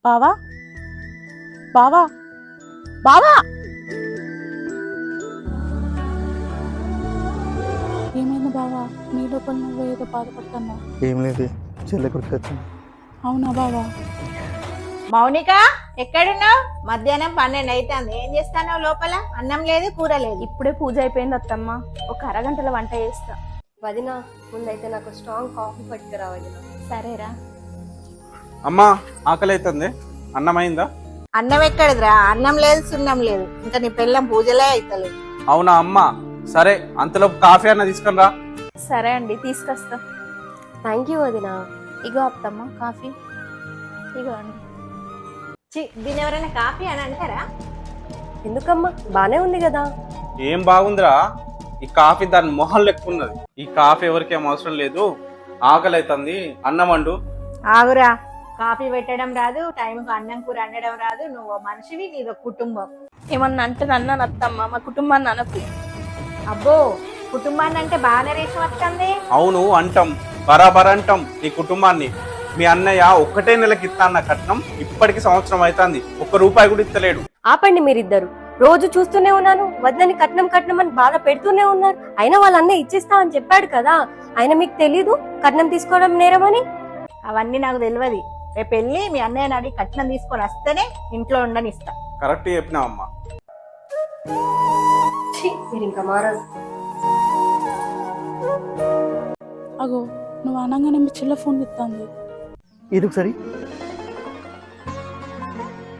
బావా బావా బావా ఏమైంది బావా? నీ లోపల నువ్వు ఏదో బాధపడుతున్నా. ఏం లేదు, చెల్లె గుర్తొచ్చింది. అవునా బావా? మౌనిక, ఎక్కడున్నావు? మధ్యాహ్నం 12 అవుతుంది. ఏం చేస్తానో లోపల? అన్నం లేదు, కూర లేదు. ఇప్పుడే పూజ అయిపోయింది అత్తమ్మ. ఒక అరగంటలో వంట చేస్తా. వదినా, ముందైతే నాకు స్ట్రాంగ్ కాఫీ పట్టుకురా వదినా. సరేరా. అమ్మా, ఆకలి అవుతుంది. అన్నం అయిందా? అన్నం ఎక్కడిదిరా? అన్నం లేదు, సున్నం లేదు. ఇంకా నీ పిల్లం పూజలే అవుతలేదు. అవునా అమ్మా, సరే అంతలోపు కాఫీ అన్న తీసుకుని రా. సరే అండి, తీసుకొస్తా. థ్యాంక్ యూ వదినా. ఇగో అత్తమ్మ కాఫీ. ఇగో అండి. దీని ఎవరైనా కాఫీ అని అంటారా? ఎందుకమ్మా, బానే ఉంది కదా. ఏం బాగుందిరా ఈ కాఫీ, దాని మొహం లెక్కున్నది. ఈ కాఫీ ఎవరికేం అవసరం లేదు. ఆకలి అవుతుంది, అన్నం వండు. ఆగురా, కాఫీ పెట్టడం రాదు, టైంకు అన్నం కూర వండడం రాదు. నువ్వు మనిషివి, నీదో కుటుంబం. ఏమన్నా అంటే అన్నాను అత్తమ్మ, మా కుటుంబాన్ని అనకు. అబ్బో, కుటుంబాన్ని అంటే బాగానే రేషం వస్తుంది. అవును అంటాం, బరాబర్ అంటాం. నీ కుటుంబాన్ని మీ అన్నయ్య ఒక్కటే నెలకి ఇస్తా అన్న కట్నం ఇప్పటికి సంవత్సరం అవుతుంది, ₹1 కూడా ఇస్తలేడు. ఆపండి మీరిద్దరు. రోజు చూస్తూనే ఉన్నాను, వద్దని కట్నం కట్నం అని బాధ పెడుతూనే ఉన్నారు. అయినా వాళ్ళ అన్నయ్య ఇచ్చేస్తా అని చెప్పాడు కదా. అయినా మీకు తెలీదు కట్నం తీసుకోవడం నేరమని? అవన్నీ నాకు తెలియదు. రేపు వెళ్ళి మీ అన్నయ్యని అడిగి కట్నం తీసుకొని వస్తేనే ఇంట్లో ఉండనిస్తా. కరెక్ట్ చెప్పినావమ్మా. మీరు ఇంకా మారదు. అగో, నువ్వు అనగానే మీ చెల్లె ఫోన్ ఇస్తుంది. ఇది ఒకసారి